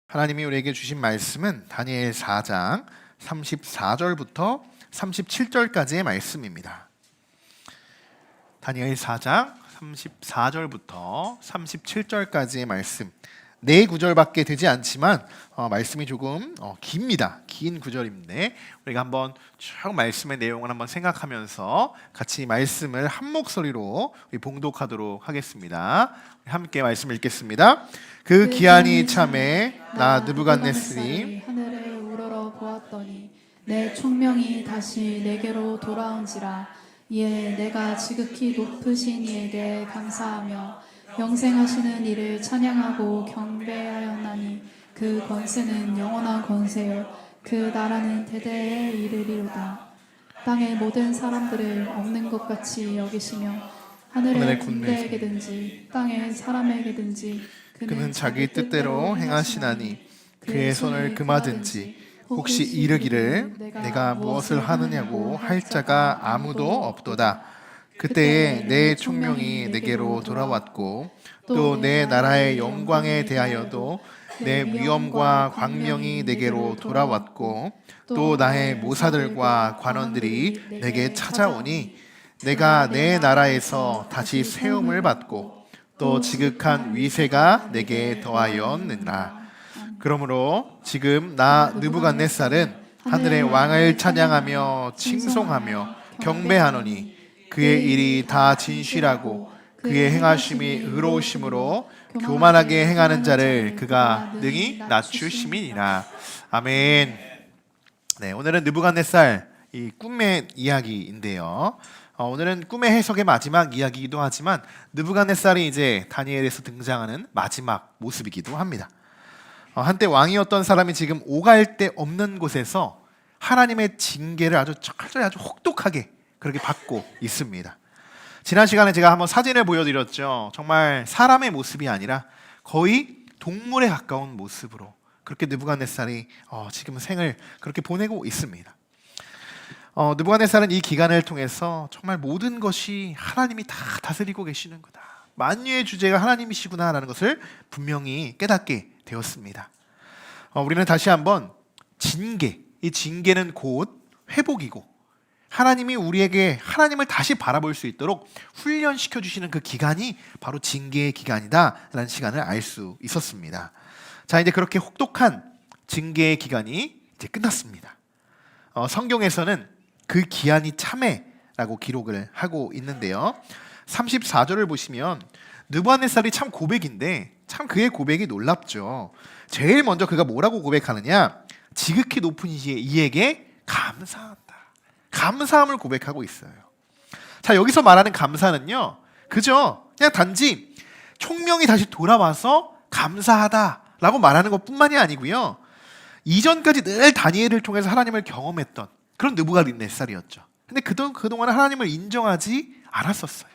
하나님이 우리에게 주신 말씀은 다니엘 4장 34절부터 37절까지의 말씀입니다. 다니엘 4장 34절부터 37절까지의 말씀. 네 구절밖에 되지 않지만 말씀이 조금 깁니다. 긴 구절인데 우리가 한번 쭉 말씀의 내용을 한번 생각하면서 같이 말씀을 한 목소리로 봉독하도록 하겠습니다. 함께 말씀 읽겠습니다. 그 기한이 참에 나 느부갓네살이 하늘을 우러러 보았더니 내 총명이 다시 내게로 돌아온지라. 이에 내가 지극히 높으신 이에게 감사하며 영생하시는 이를 찬양하고 경배하였나니 그 권세는 영원한 권세요 그 나라는 대대에 이르리로다. 땅의 모든 사람들을 없는 것 같이 여기시며 하늘의 군대에게든지 땅의 사람에게든지 그는 자기 뜻대로 행하시나니 그의 손을 금하든지 혹시 이르기를 내가 무엇을 하느냐고 할 자가 아무도 없도다. 그때에 내 총명이 내게로 돌아왔고 또 내 나라의 영광에 대하여도 내 위엄과 광명이 내게로 돌아왔고 또 나의 모사들과 관원들이 내게 찾아오니 내가 내 나라에서 다시 세움을 받고 또 지극한 위세가 내게 더하였느니라. 그러므로 지금 나 느부갓네살은 하늘의 왕을 찬양하며 칭송하며 경배하노니 그의 일이 다 진실하고 그의 행하심이 의로우심으로 교만하게 행하는 자를 그가 능히 낮추심이니라. 아멘. 네, 오늘은 느부갓네살 이 꿈의 이야기인데요. 오늘은 꿈의 해석의 마지막 이야기이기도 하지만 느부갓네살이 이제 다니엘에서 등장하는 마지막 모습이기도 합니다. 한때 왕이었던 사람이 지금 오갈 데 없는 곳에서 하나님의 징계를 아주 철저히 아주 혹독하게 그렇게 받고 있습니다. 지난 시간에 제가 한번 사진을 보여드렸죠. 정말 사람의 모습이 아니라 거의 동물에 가까운 모습으로 그렇게 느부갓네살이 지금 생을 그렇게 보내고 있습니다. 느부갓네살은 이 기간을 통해서 정말 모든 것이 하나님이 다 다스리고 계시는 거다. 만유의 주제가 하나님이시구나라는 것을 분명히 깨닫게 되었습니다. 우리는 다시 한번 징계, 이 징계는 곧 회복이고 하나님이 우리에게 하나님을 다시 바라볼 수 있도록 훈련시켜 주시는 그 기간이 바로 징계의 기간이다라는 시간을 알 수 있었습니다. 자, 이제 그렇게 혹독한 징계의 기간이 이제 끝났습니다. 성경에서는 그 기한이 참에라고 기록을 하고 있는데요. 34절을 보시면 느부갓네살이 참 고백인데 참 그의 고백이 놀랍죠. 제일 먼저 그가 뭐라고 고백하느냐? 지극히 높은 이에게 감사한다. 감사함을 고백하고 있어요. 자, 여기서 말하는 감사는요, 그죠? 그냥 단지 총명이 다시 돌아와서 감사하다라고 말하는 것뿐만이 아니고요. 이전까지 늘 다니엘을 통해서 하나님을 경험했던 그런 느부갓네살이었죠. 근데 그동안 하나님을 인정하지 않았었어요.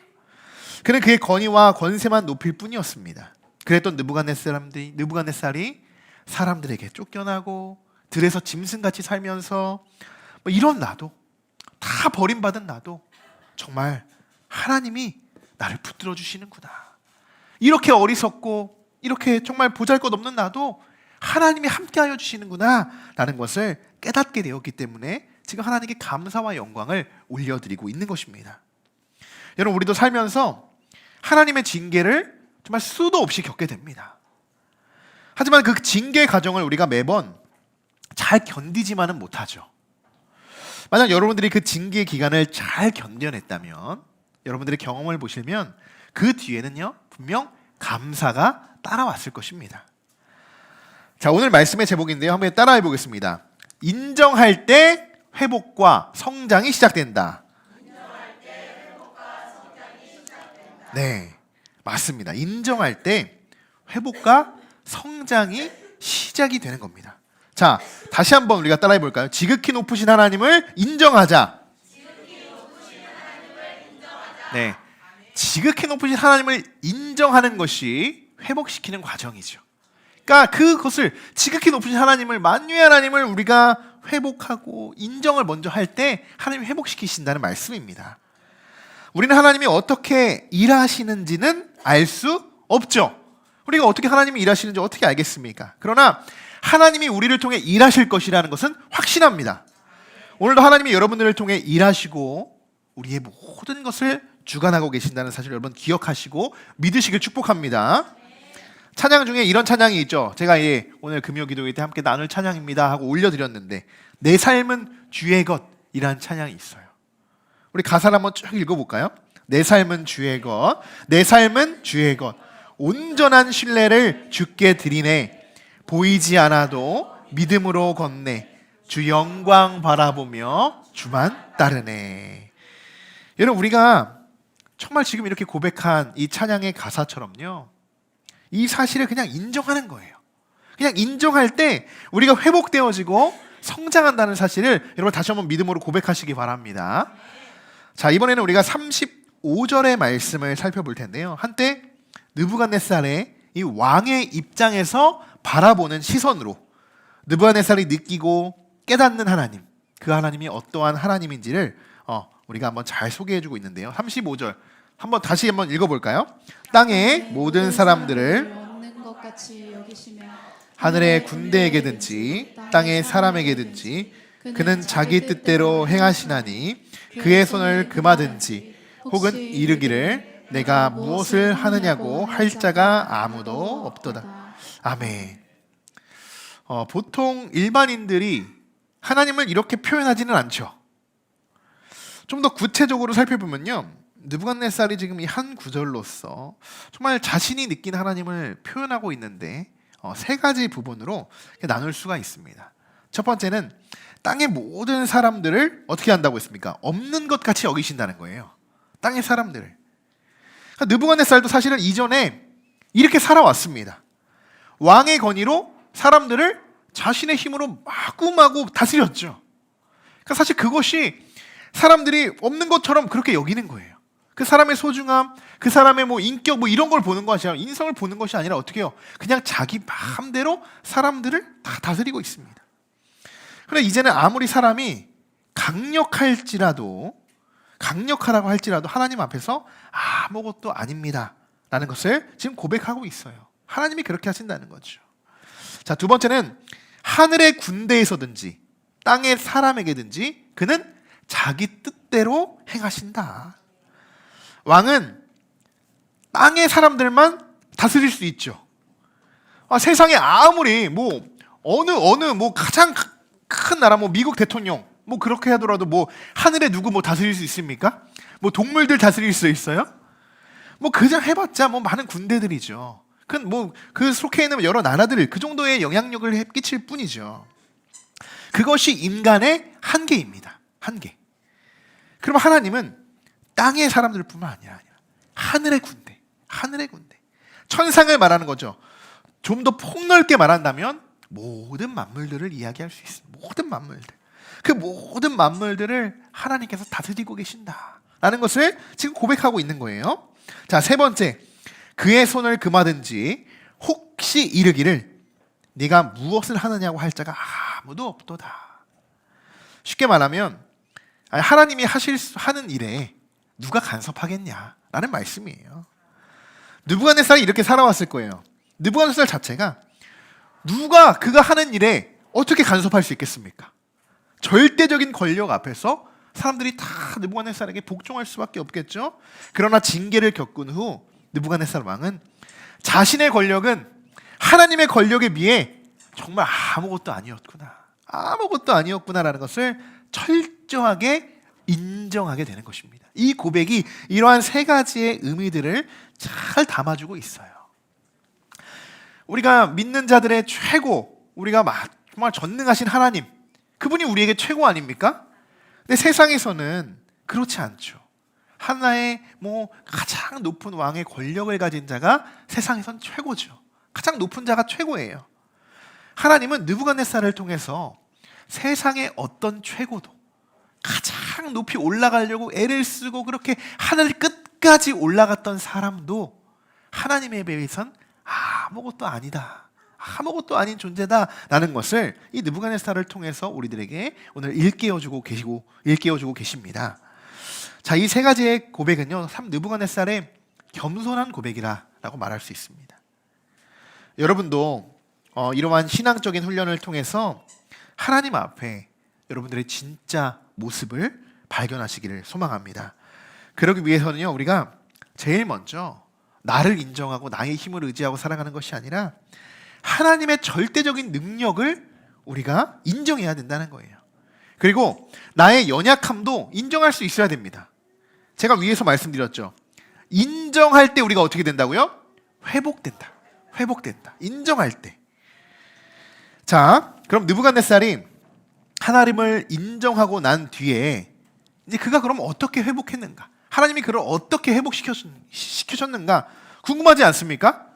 그는 그의 권위와 권세만 높일 뿐이었습니다. 그랬던 느부갓네살이 사람들에게 쫓겨나고 들에서 짐승같이 살면서 이런 나도, 다 버림받은 나도 정말 하나님이 나를 붙들어 주시는구나. 이렇게 어리석고 이렇게 정말 보잘것없는 나도 하나님이 함께하여 주시는구나 라는 것을 깨닫게 되었기 때문에 지금 하나님께 감사와 영광을 올려드리고 있는 것입니다. 여러분, 우리도 살면서 하나님의 징계를 정말 수도 없이 겪게 됩니다. 하지만 그 징계 과정을 우리가 매번 잘 견디지만은 못하죠. 만약 여러분들이 그 징계 기간을 잘 견뎌냈다면 여러분들의 경험을 보시면 그 뒤에는요 분명 감사가 따라왔을 것입니다. 자, 오늘 말씀의 제목인데요, 한번 따라해 보겠습니다. 인정할 때 회복과 성장이 시작된다. 네, 맞습니다. 인정할 때 회복과 성장이 시작이 되는 겁니다. 자, 다시 한번 우리가 따라해 볼까요? 지극히 높으신 하나님을 인정하자. 네, 지극히 높으신 하나님을 인정하는 것이 회복시키는 과정이죠. 그러니까 그것을 지극히 높으신 하나님을, 만유의 하나님을 우리가 회복하고 인정을 먼저 할 때 하나님이 회복시키신다는 말씀입니다. 우리는 하나님이 어떻게 일하시는지는 알 수 없죠. 우리가 어떻게 하나님이 일하시는지 어떻게 알겠습니까? 그러나 하나님이 우리를 통해 일하실 것이라는 것은 확신합니다. 오늘도 하나님이 여러분들을 통해 일하시고 우리의 모든 것을 주관하고 계신다는 사실을 여러분 기억하시고 믿으시길 축복합니다. 찬양 중에 이런 찬양이 있죠. 제가 오늘 금요 기도회 때 함께 나눌 찬양입니다 하고 올려드렸는데, 내 삶은 주의 것이라는 찬양이 있어요. 우리 가사를 한번 쭉 읽어볼까요? 내 삶은 주의 것, 내 삶은 주의 것, 온전한 신뢰를 주께 드리네. 보이지 않아도 믿음으로 걷네. 주 영광 바라보며 주만 따르네. 여러분, 우리가 정말 지금 이렇게 고백한 이 찬양의 가사처럼요, 이 사실을 그냥 인정하는 거예요. 그냥 인정할 때 우리가 회복되어지고 성장한다는 사실을 여러분 다시 한번 믿음으로 고백하시기 바랍니다. 자, 이번에는 우리가 35절의 말씀을 살펴볼 텐데요. 한때 느부갓네살의 이 왕의 입장에서 바라보는 시선으로 느부갓네살이 느끼고 깨닫는 하나님, 그 하나님이 어떠한 하나님인지를 우리가 한번 잘 소개해주고 있는데요. 35절 다시 한번 읽어볼까요? 땅의 모든 사람들을 없는 것 같이 여기시며 하늘의 군대에게든지 땅의 사람에게든지 그는 자기 뜻대로 행하시나니 그의 손을 금하든지 혹은 이르기를 내가 무엇을 하느냐고 할 자가 아무도 없도다. 아멘. 보통 일반인들이 하나님을 이렇게 표현하지는 않죠. 좀 더 구체적으로 살펴보면요, 느부갓네살이 지금 이 한 구절로서 정말 자신이 느낀 하나님을 표현하고 있는데 세 가지 부분으로 나눌 수가 있습니다. 첫 번째는 땅의 모든 사람들을 어떻게 한다고 했습니까? 없는 것 같이 여기신다는 거예요. 땅의 사람들을. 그러니까 느부갓네살도 사실은 이전에 이렇게 살아왔습니다. 왕의 권위로 사람들을 자신의 힘으로 마구마구 다스렸죠. 그러니까 사실 그것이 사람들이 없는 것처럼 그렇게 여기는 거예요. 그 사람의 소중함, 그 사람의 인격 이런 걸 보는 것이 아니라, 인성을 보는 것이 아니라 어떻게 해요? 그냥 자기 마음대로 사람들을 다 다스리고 있습니다. 그런데 이제는 아무리 사람이 강력하라고 할지라도 하나님 앞에서 아무것도 아닙니다 라는 것을 지금 고백하고 있어요. 하나님이 그렇게 하신다는 거죠. 자, 두 번째는 하늘의 군대에서든지 땅의 사람에게든지 그는 자기 뜻대로 행하신다. 왕은 땅의 사람들만 다스릴 수 있죠. 세상에 아무리 어느 가장 큰 나라 미국 대통령 그렇게 하더라도 하늘에 누구 다스릴 수 있습니까? 동물들 다스릴 수 있어요? 그냥 해봤자 많은 군대들이죠. 그 속해 있는 여러 나라들 그 정도의 영향력을 끼칠 뿐이죠. 그것이 인간의 한계입니다. 한계. 그럼 하나님은 땅의 사람들뿐만 아니라 하늘의 군대. 천상을 말하는 거죠. 좀 더 폭넓게 말한다면 모든 만물들을 이야기할 수 있습니다. 모든 만물들. 그 모든 만물들을 하나님께서 다스리고 계신다라는 것을 지금 고백하고 있는 거예요. 자, 세 번째. 그의 손을 금하든지 혹시 이르기를 네가 무엇을 하느냐고 할 자가 아무도 없도다. 쉽게 말하면 하나님이 하는 일에 누가 간섭하겠냐라는 말씀이에요. 느부갓네살이 이렇게 살아왔을 거예요. 느부갓네살 자체가 그가 하는 일에 어떻게 간섭할 수 있겠습니까? 절대적인 권력 앞에서 사람들이 다 느부갓네살에게 복종할 수밖에 없겠죠. 그러나 징계를 겪은 후 느부갓네살 왕은 자신의 권력은 하나님의 권력에 비해 정말 아무것도 아니었구나라는 것을 철저하게 인정하게 되는 것입니다. 이 고백이 이러한 세 가지의 의미들을 잘 담아주고 있어요. 우리가 믿는 자들의 최고, 우리가 정말 전능하신 하나님, 그분이 우리에게 최고 아닙니까? 근데 세상에서는 그렇지 않죠. 하나의 가장 높은 왕의 권력을 가진 자가 세상에선 최고죠. 가장 높은 자가 최고예요. 하나님은 느부갓네살을 통해서 세상의 어떤 최고도 가장 높이 올라가려고 애를 쓰고 그렇게 하늘 끝까지 올라갔던 사람도 하나님에 비해선 아무것도 아닌 존재다라는 것을 이 느부갓네살을 통해서 우리들에게 오늘 일깨워주고 계십니다. 자, 이 세 가지의 고백은요, 느부갓네살의 겸손한 고백이라고 말할 수 있습니다. 여러분도 이러한 신앙적인 훈련을 통해서 하나님 앞에 여러분들의 진짜 모습을 발견하시기를 소망합니다. 그러기 위해서는요, 우리가 제일 먼저 나를 인정하고 나의 힘을 의지하고 살아가는 것이 아니라 하나님의 절대적인 능력을 우리가 인정해야 된다는 거예요. 그리고 나의 연약함도 인정할 수 있어야 됩니다. 제가 위에서 말씀드렸죠. 인정할 때 우리가 어떻게 된다고요? 회복된다. 회복된다. 인정할 때. 자, 그럼 느부갓네살이 하나님을 인정하고 난 뒤에 이제 그가 그럼 어떻게 회복했는가? 하나님이 그를 어떻게 회복시키셨는가? 궁금하지 않습니까?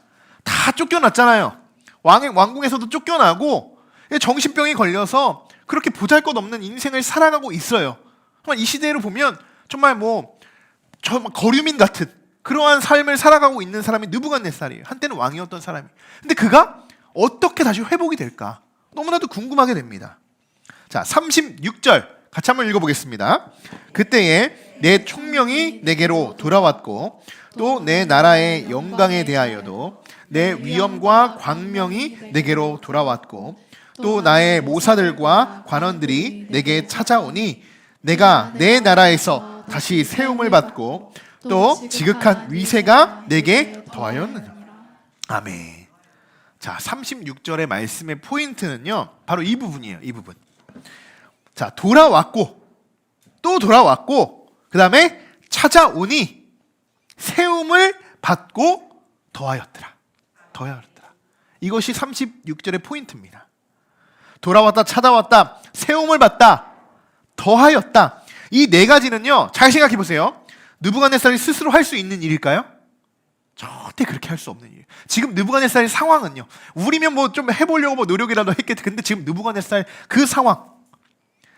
다 쫓겨났잖아요. 왕궁에서도 쫓겨나고 정신병이 걸려서 그렇게 보잘것없는 인생을 살아가고 있어요. 정말 이 시대로 보면 정말 거류민 같은 그러한 삶을 살아가고 있는 사람이 느부갓네살이에요. 한때는 왕이었던 사람이. 근데 그가 어떻게 다시 회복이 될까? 너무나도 궁금하게 됩니다. 자, 36절 같이 한번 읽어보겠습니다. 그때에 내 총명이 내게로 돌아왔고 또 내 나라의 영광에 대하여도 내 위엄과 광명이 내게로 돌아왔고 또 나의 모사들과 관원들이 내게 찾아오니 내가 내 나라에서 다시 세움을 받고 또 지극한 위세가 내게 더하였느냐. 아멘. 자, 36절의 말씀의 포인트는요, 바로 이 부분이에요. 이 부분. 자, 돌아왔고 또 돌아왔고 그 다음에 찾아오니 세움을 받고 더하였더라. 더하였더라. 이것이 36절의 포인트입니다. 돌아왔다, 찾아왔다, 세움을 받다, 더하였다. 이 네 가지는요, 잘 생각해 보세요. 느부갓네살이 스스로 할 수 있는 일일까요? 절대 그렇게 할 수 없는 일. 지금 느부갓네살의 상황은요, 우리면 좀 해보려고 노력이라도 했겠지. 근데 지금 느부갓네살 그 상황,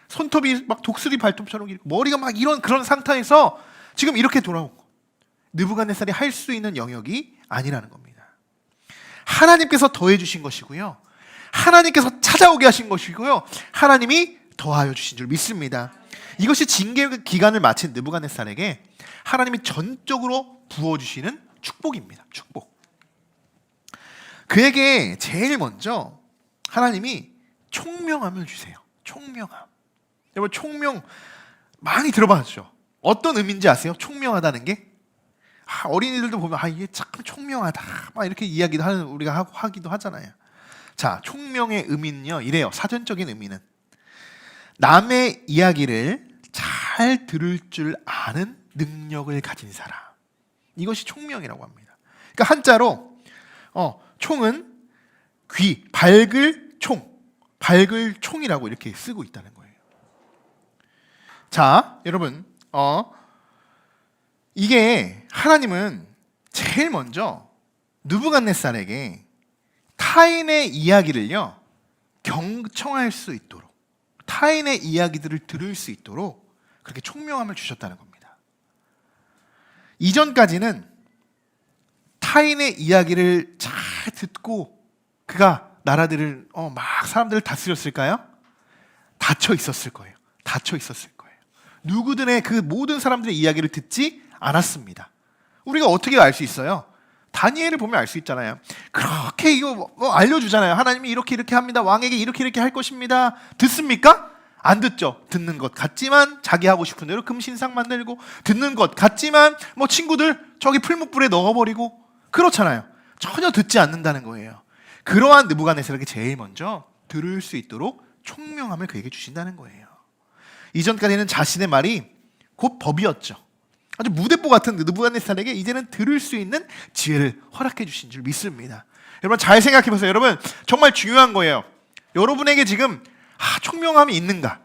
손톱이 막 독수리 발톱처럼 길고 머리가 막 이런 그런 상태에서 지금 이렇게 돌아온 거. 느부갓네살이 할 수 있는 영역이 아니라는 겁니다. 하나님께서 더해 주신 것이고요, 하나님께서 찾아오게 하신 것이고요, 하나님이 더하여 주신 줄 믿습니다. 이것이 징계 기간을 마친 느부갓네살에게 하나님이 전적으로 부어주시는 축복입니다. 축복. 그에게 제일 먼저 하나님이 총명함을 주세요. 총명함. 여러분, 총명 많이 들어봤죠? 어떤 의미인지 아세요? 총명하다는 게? 어린이들도 보면 이게 참 총명하다 막 이렇게 이야기도 하는 우리가 하기도 하잖아요. 자, 총명의 의미는요, 이래요. 사전적인 의미는 남의 이야기를 잘 들을 줄 아는 능력을 가진 사람. 이것이 총명이라고 합니다. 그러니까 한자로 총은 귀, 밝을 총, 밝을 총이라고 이렇게 쓰고 있다는 거예요. 자, 여러분, 이게 하나님은 제일 먼저 느부갓네살에게 타인의 이야기를요, 경청할 수 있도록, 타인의 이야기들을 들을 수 있도록 그렇게 총명함을 주셨다는 겁니다. 이전까지는 타인의 이야기를 잘 듣고 그가 나라들을 막 사람들을 다스렸을까요? 닫혀 있었을 거예요. 닫혀 있었을 거예요. 누구든의 그 모든 사람들의 이야기를 듣지 않았습니다. 우리가 어떻게 알 수 있어요? 다니엘을 보면 알 수 있잖아요. 그렇게 이거 알려주잖아요. 하나님이 이렇게 합니다. 왕에게 이렇게 할 것입니다. 듣습니까? 안 듣죠. 듣는 것 같지만 자기 하고 싶은 대로 금신상 만들고, 듣는 것 같지만 친구들 저기 풀무불에 넣어버리고, 그렇잖아요. 전혀 듣지 않는다는 거예요. 그러한 느부갓네살에게 제일 먼저 들을 수 있도록 총명함을 그에게 주신다는 거예요. 이전까지는 자신의 말이 곧 법이었죠. 아주 무대뽀 같은 느부갓네살에게 이제는 들을 수 있는 지혜를 허락해 주신 줄 믿습니다. 여러분, 잘 생각해 보세요. 여러분, 정말 중요한 거예요. 여러분에게 지금 총명함이 있는가?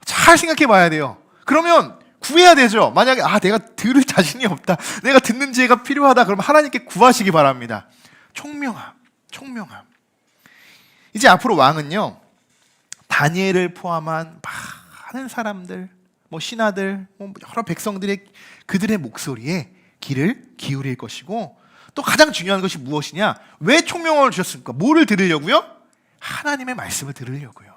잘 생각해 봐야 돼요. 그러면 구해야 되죠. 만약에 내가 들을 자신이 없다, 내가 듣는 지혜가 필요하다, 그러면 하나님께 구하시기 바랍니다. 총명함. 이제 앞으로 왕은요, 다니엘을 포함한 많은 사람들, 신하들, 여러 백성들의 그들의 목소리에 귀를 기울일 것이고, 또 가장 중요한 것이 무엇이냐? 왜 총명함을 주셨습니까? 뭐를 들으려고요? 하나님의 말씀을 들으려고요.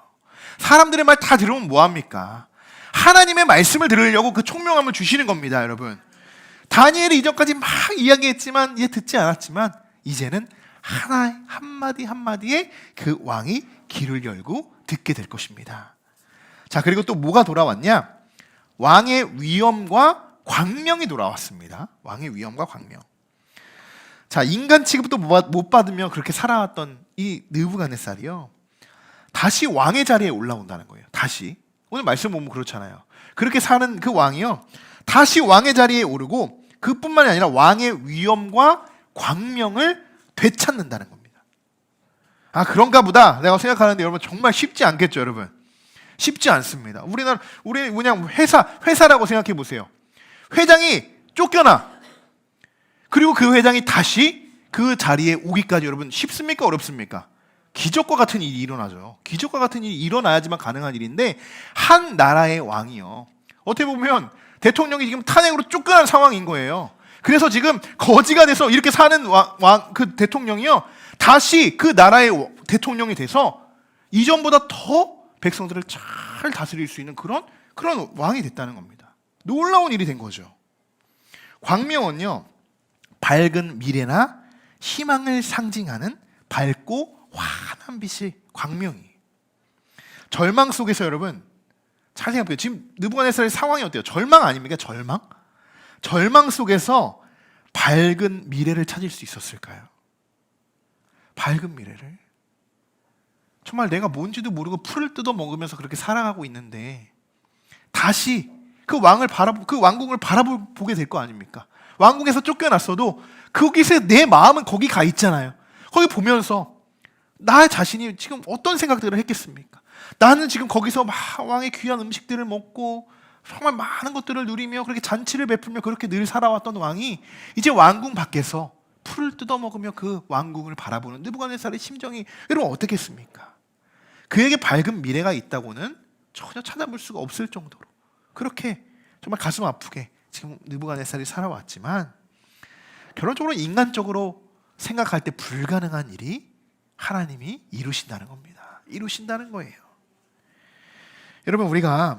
사람들의 말 다 들으면 뭐합니까? 하나님의 말씀을 들으려고 그 총명함을 주시는 겁니다, 여러분. 다니엘이 이전까지 막 이야기했지만, 듣지 않았지만, 이제는 하나 한마디 한마디에 그 왕이 귀를 열고 듣게 될 것입니다. 자, 그리고 또 뭐가 돌아왔냐? 왕의 위엄과 광명이 돌아왔습니다. 왕의 위엄과 광명. 자, 인간 취급도 못 받으며 그렇게 살아왔던 이 느부갓네살이요, 다시 왕의 자리에 올라온다는 거예요. 다시. 오늘 말씀 보면 그렇잖아요. 그렇게 사는 그 왕이요, 다시 왕의 자리에 오르고 그뿐만이 아니라 왕의 위엄과 광명을 되찾는다는 겁니다. 아, 그런가 보다 내가 생각하는데 여러분 정말 쉽지 않겠죠, 여러분? 쉽지 않습니다. 우리 그냥 회사라고 생각해 보세요. 회장이 쫓겨나. 그리고 그 회장이 다시 그 자리에 오기까지 여러분 쉽습니까? 어렵습니까? 기적과 같은 일이 일어나죠. 기적과 같은 일이 일어나야지만 가능한 일인데, 한 나라의 왕이요, 어떻게 보면 대통령이 지금 탄핵으로 쫓겨난 상황인 거예요. 그래서 지금 거지가 돼서 이렇게 사는 그 대통령이요, 다시 그 나라의 대통령이 돼서 이전보다 더 백성들을 잘 다스릴 수 있는 그런 왕이 됐다는 겁니다. 놀라운 일이 된 거죠. 광명은요, 밝은 미래나 희망을 상징하는 밝고 환한 빛이 광명이. 절망 속에서 여러분 잘 생각해보세요. 지금 느부갓네살의 상황이 어때요? 절망 아닙니까? 절망 속에서 밝은 미래를 찾을 수 있었을까요? 밝은 미래를. 정말 내가 뭔지도 모르고 풀을 뜯어 먹으면서 그렇게 살아가고 있는데 다시 그 왕국을 바라보게 될 거 아닙니까? 왕국에서 쫓겨났어도 거기서 내 마음은 거기 가 있잖아요. 거기 보면서 나 자신이 지금 어떤 생각들을 했겠습니까? 나는 지금 거기서 막 왕의 귀한 음식들을 먹고 정말 많은 것들을 누리며 그렇게 잔치를 베풀며 그렇게 늘 살아왔던 왕이 이제 왕궁 밖에서 풀을 뜯어먹으며 그 왕궁을 바라보는 느부갓네살의 심정이 여러분 어떻겠습니까? 그에게 밝은 미래가 있다고는 전혀 찾아볼 수가 없을 정도로 그렇게 정말 가슴 아프게 지금 느부갓네살이 살아왔지만, 결론적으로 인간적으로 생각할 때 불가능한 일이 하나님이 이루신다는 겁니다. 이루신다는 거예요. 여러분, 우리가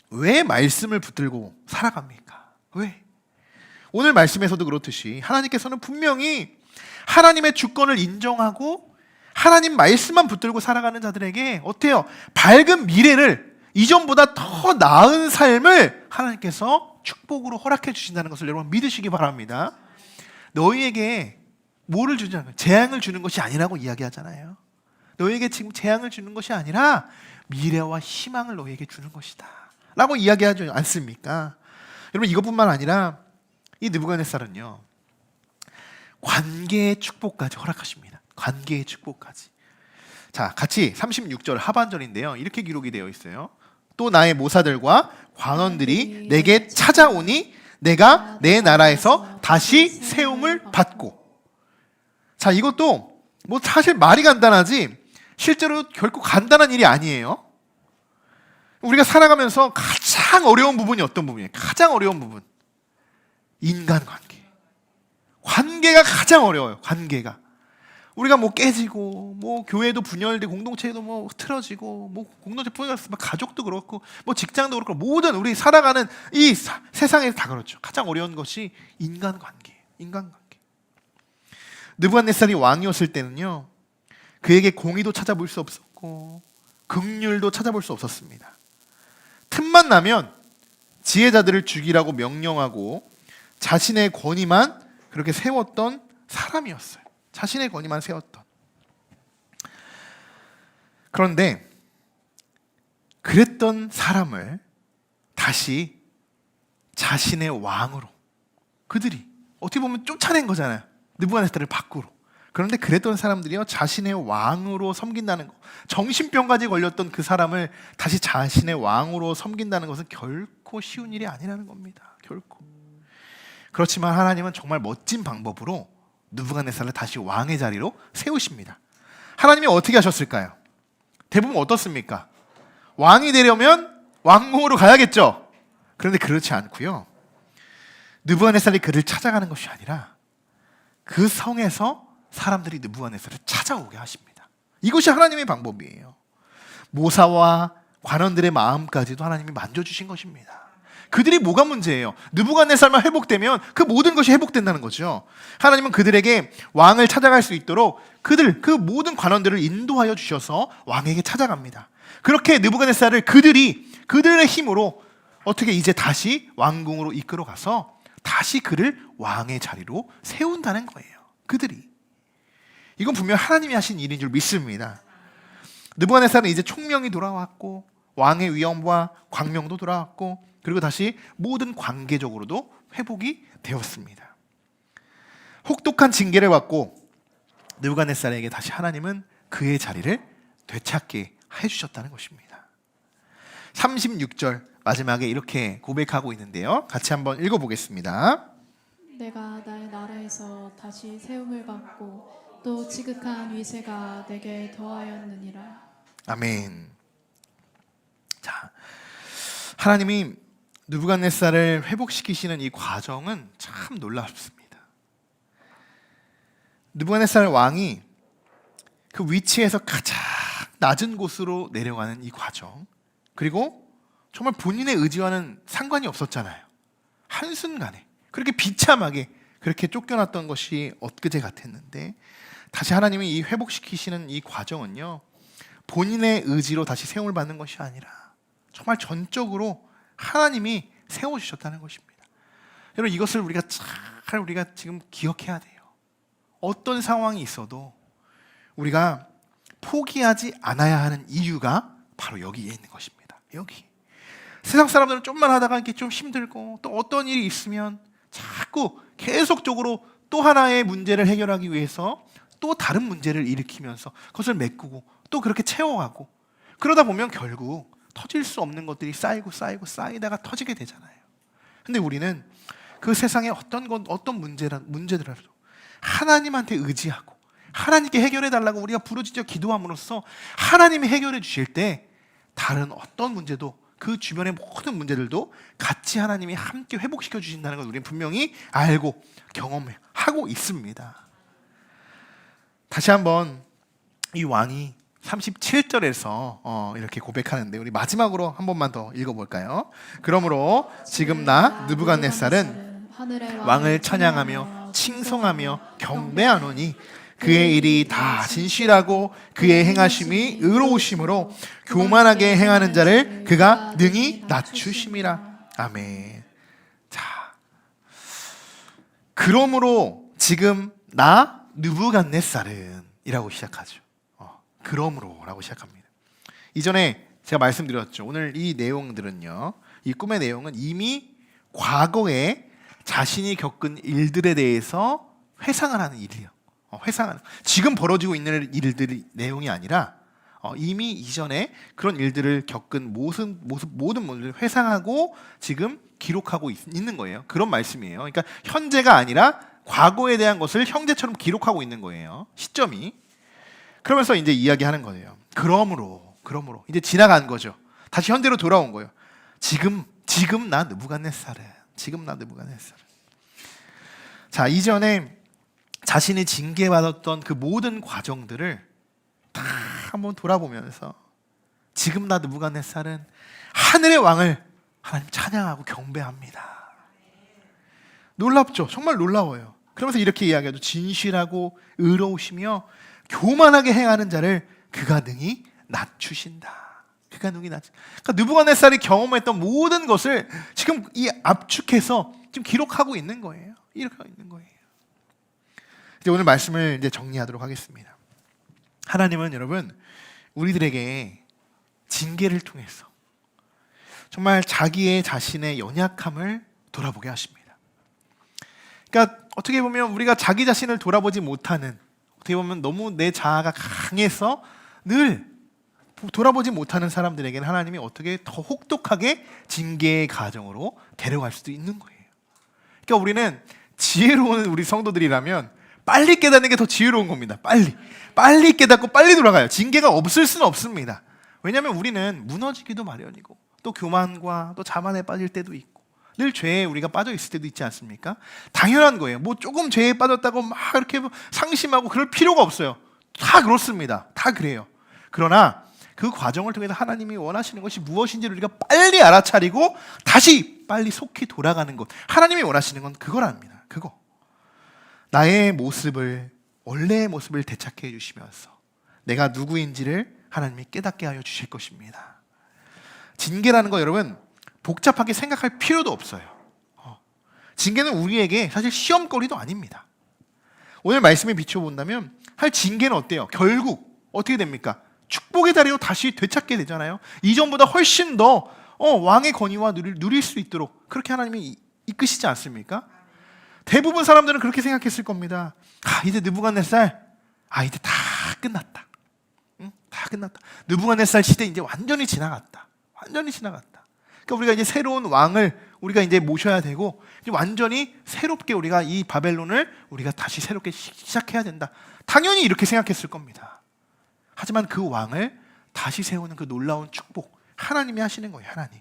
왜 말씀을 붙들고 살아갑니까? 왜? 오늘 말씀에서도 그렇듯이 하나님께서는 분명히 하나님의 주권을 인정하고 하나님 말씀만 붙들고 살아가는 자들에게 어때요? 밝은 미래를, 이전보다 더 나은 삶을 하나님께서 축복으로 허락해 주신다는 것을 여러분 믿으시기 바랍니다. 너희에게 뭐를 주지 않아요? 재앙을 주는 것이 아니라고 이야기하잖아요. 너희에게 지금 재앙을 주는 것이 아니라 미래와 희망을 너희에게 주는 것이다 라고 이야기하지 않습니까? 여러분, 이것뿐만 아니라 이 느부갓네살은요, 관계의 축복까지 허락하십니다. 관계의 축복까지. 자, 같이 36절 하반절인데요, 이렇게 기록이 되어 있어요. 또 나의 모사들과 관원들이 내게 찾아오니 내가 내 나라에서 다시 세움을 받고. 자, 이것도 뭐 사실 말이 간단하지 실제로 결코 간단한 일이 아니에요. 우리가 살아가면서 가장 어려운 부분이 어떤 부분이에요? 가장 어려운 부분, 인간관계. 관계가 가장 어려워요. 관계가. 우리가 뭐 깨지고, 뭐 교회도 분열되고, 공동체도 뭐 틀어지고, 뭐 공동체 뿐만 아니라 가족도 그렇고, 뭐 직장도 그렇고, 모든 우리 살아가는 이 세상에서 다 그렇죠. 가장 어려운 것이 인간관계예요. 인간관계. 느부갓네살이 왕이었을 때는요, 그에게 공의도 찾아볼 수 없었고 긍휼도 찾아볼 수 없었습니다. 틈만 나면 지혜자들을 죽이라고 명령하고 자신의 권위만 그렇게 세웠던 사람이었어요. 자신의 권위만 세웠던. 그런데 그랬던 사람을 다시 자신의 왕으로, 그들이 어떻게 보면 쫓아낸 거잖아요. 느부갓네살을 밖으로. 그런데 그랬던 사람들이요, 자신의 왕으로 섬긴다는 거, 정신병까지 걸렸던 그 사람을 다시 자신의 왕으로 섬긴다는 것은 결코 쉬운 일이 아니라는 겁니다. 결코. 그렇지만 하나님은 정말 멋진 방법으로 느부갓네살을 다시 왕의 자리로 세우십니다. 하나님이 어떻게 하셨을까요? 대부분 어떻습니까? 왕이 되려면 왕궁으로 가야겠죠. 그런데 그렇지 않고요, 느부갓네살이 그를 찾아가는 것이 아니라 그 성에서 사람들이 느부갓네살을 찾아오게 하십니다. 이것이 하나님의 방법이에요. 모사와 관원들의 마음까지도 하나님이 만져주신 것입니다. 그들이 뭐가 문제예요? 느부갓네살만 회복되면 그 모든 것이 회복된다는 거죠. 하나님은 그들에게 왕을 찾아갈 수 있도록 그 모든 관원들을 인도하여 주셔서 왕에게 찾아갑니다. 그렇게 느부갓네살을 그들의 힘으로 어떻게 이제 다시 왕궁으로 이끌어 가서 다시 그를 왕의 자리로 세운다는 거예요. 그들이. 이건 분명 하나님이 하신 일인 줄 믿습니다. 느부갓네살은 이제 총명이 돌아왔고 왕의 위엄과 광명도 돌아왔고 그리고 다시 모든 관계적으로도 회복이 되었습니다. 혹독한 징계를 받고 느부갓네살에게 다시 하나님은 그의 자리를 되찾게 해주셨다는 것입니다. 36절 마지막에 이렇게 고백하고 있는데요. 같이 한번 읽어보겠습니다. 내가 나의 나라에서 다시 세움을 받고 또 지극한 위세가 내게 더하였느니라. 아멘. 자, 하나님이 느부갓네살을 회복시키시는 이 과정은 참 놀랍습니다. 느부갓네살 왕이 그 위치에서 가장 낮은 곳으로 내려가는 이 과정, 그리고 정말 본인의 의지와는 상관이 없었잖아요. 한순간에 그렇게 비참하게 그렇게 쫓겨났던 것이 엊그제 같았는데 다시 하나님이 이 회복시키시는 이 과정은요, 본인의 의지로 다시 세움을 받는 것이 아니라 정말 전적으로 하나님이 세워주셨다는 것입니다. 여러분, 이것을 우리가 지금 기억해야 돼요. 어떤 상황이 있어도 우리가 포기하지 않아야 하는 이유가 바로 여기에 있는 것입니다. 여기. 세상 사람들은 좀만 하다가 이렇게 좀 힘들고 또 어떤 일이 있으면 자꾸 계속적으로 또 하나의 문제를 해결하기 위해서 또 다른 문제를 일으키면서 그것을 메꾸고 또 그렇게 채워가고 그러다 보면 결국 터질 수 없는 것들이 쌓이다가 터지게 되잖아요. 근데 우리는 그 세상에 어떤 문제더라도 하나님한테 의지하고 하나님께 해결해 달라고 우리가 부르짖어 기도함으로써 하나님이 해결해 주실 때 다른 어떤 문제도 그 주변의 모든 문제들도 같이 하나님이 함께 회복시켜 주신다는 걸 우리는 분명히 알고 경험하고 있습니다. 다시 한번 이 왕이 37절에서 이렇게 고백하는데 우리 마지막으로 한 번만 더 읽어볼까요? 그러므로 지금 나 느부갓네살은 왕을 찬양하며 칭송하며 경배하노니 그의 일이 다 진실하고 그의 행하심이 의로우심으로 교만하게 행하는 자를 그가 능히 낮추심이라. 아멘. 자, 그러므로 지금 나 느부갓네살은 이라고 시작하죠. 그러므로라고 시작합니다. 이전에 제가 말씀드렸죠. 오늘 이 내용들은요, 이 꿈의 내용은 이미 과거에 자신이 겪은 일들에 대해서 회상을 하는 일이에요. 회상하는, 지금 벌어지고 있는 일들의 내용이 아니라 이미 이전에 그런 일들을 겪은 모든 모습을 회상하고 지금 기록하고 있는 거예요. 그런 말씀이에요. 그러니까 현재가 아니라 과거에 대한 것을 현재처럼 기록하고 있는 거예요. 시점이. 그러면서 이제 이야기하는 거예요. 그러므로 이제 지나간 거죠. 다시 현재로 돌아온 거예요. 지금 나 느부갓네살은. 자, 이전에 자신이 징계받았던 그 모든 과정들을 다 한번 돌아보면서 지금 나 느부갓네살은 하늘의 왕을 하나님 찬양하고 경배합니다. 놀랍죠? 정말 놀라워요. 그러면서 이렇게 이야기하죠. 진실하고 의로우시며 교만하게 행하는 자를 그가 능히 낮추신다. 그러니까 느부갓네살이 경험했던 모든 것을 지금 이 압축해서 지금 기록하고 있는 거예요. 이렇게 있는 거예요. 이제 오늘 말씀을 이제 정리하도록 하겠습니다. 하나님은 여러분 우리들에게 징계를 통해서 정말 자신의 연약함을 돌아보게 하십니다. 그러니까 어떻게 보면 우리가 자기 자신을 돌아보지 못하는, 어떻게 보면 너무 내 자아가 강해서 늘 돌아보지 못하는 사람들에게는 하나님이 어떻게 더 혹독하게 징계의 가정으로 데려갈 수도 있는 거예요. 그러니까 우리는 지혜로운 우리 성도들이라면 빨리 깨닫는 게 더 지혜로운 겁니다. 빨리 깨닫고 빨리 돌아가요. 징계가 없을 수는 없습니다. 왜냐하면 우리는 무너지기도 마련이고 또 교만과 또 자만에 빠질 때도 있고 늘 죄에 우리가 빠져 있을 때도 있지 않습니까? 당연한 거예요. 뭐 조금 죄에 빠졌다고 막 이렇게 상심하고 그럴 필요가 없어요. 다 그렇습니다. 다 그래요. 그러나 그 과정을 통해서 하나님이 원하시는 것이 무엇인지를 우리가 빨리 알아차리고 다시 빨리 속히 돌아가는 것. 하나님이 원하시는 건 그거랍니다. 그거. 나의 모습을, 원래의 모습을 되찾게 해주시면서 내가 누구인지를 하나님이 깨닫게 하여 주실 것입니다. 징계라는 거 여러분 복잡하게 생각할 필요도 없어요. 징계는 우리에게 사실 시험거리도 아닙니다. 오늘 말씀에 비춰본다면 할 징계는 어때요? 결국 어떻게 됩니까? 축복의 자리로 다시 되찾게 되잖아요. 이전보다 훨씬 더 왕의 권위와 누릴 수 있도록 그렇게 하나님이 이끄시지 않습니까? 대부분 사람들은 그렇게 생각했을 겁니다. 이제 느부갓네살, 이제 다 끝났다. 응? 다 끝났다. 느부갓네살 시대 이제 완전히 지나갔다. 완전히 지나갔다. 그러니까 우리가 이제 새로운 왕을 우리가 이제 모셔야 되고 이제 완전히 새롭게 우리가 이 바벨론을 우리가 다시 새롭게 시작해야 된다. 당연히 이렇게 생각했을 겁니다. 하지만 그 왕을 다시 세우는 그 놀라운 축복 하나님이 하시는 거예요. 하나님.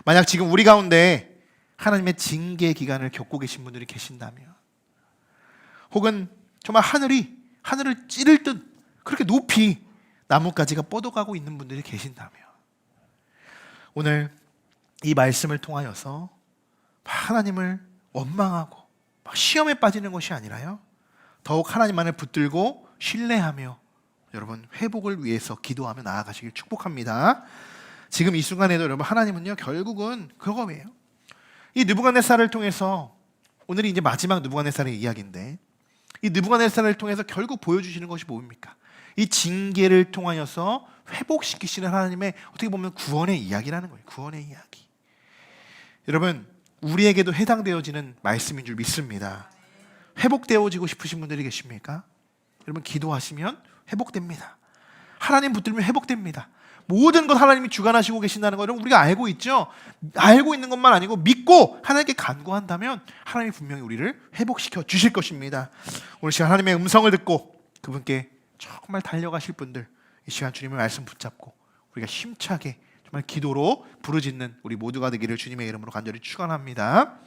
만약 지금 우리 가운데 하나님의 징계 기간을 겪고 계신 분들이 계신다면, 혹은 정말 하늘을 찌를 듯 그렇게 높이 나뭇가지가 뻗어가고 있는 분들이 계신다면, 오늘 이 말씀을 통하여서 하나님을 원망하고 시험에 빠지는 것이 아니라요, 더욱 하나님만을 붙들고 신뢰하며 여러분 회복을 위해서 기도하며 나아가시길 축복합니다. 지금 이 순간에도 여러분 하나님은요 결국은 그거예요. 이 느부갓네살을 통해서, 오늘이 이제 마지막 느부갓네살의 이야기인데, 이 느부갓네살을 통해서 결국 보여주시는 것이 뭡니까? 이 징계를 통하여서 회복시키시는 하나님의 어떻게 보면 구원의 이야기라는 거예요. 구원의 이야기. 여러분 우리에게도 해당되어지는 말씀인 줄 믿습니다. 회복되어지고 싶으신 분들이 계십니까? 여러분 기도하시면 회복됩니다. 하나님 붙들면 회복됩니다. 모든 것 하나님이 주관하시고 계신다는 것을 우리가 알고 있죠. 알고 있는 것만 아니고 믿고 하나님께 간구한다면 하나님이 분명히 우리를 회복시켜 주실 것입니다. 오늘 시간 하나님의 음성을 듣고 그분께 정말 달려가실 분들, 이 시간 주님의 말씀 붙잡고 우리가 힘차게 정말 기도로 부르짖는 우리 모두가 되기를 주님의 이름으로 간절히 축원합니다.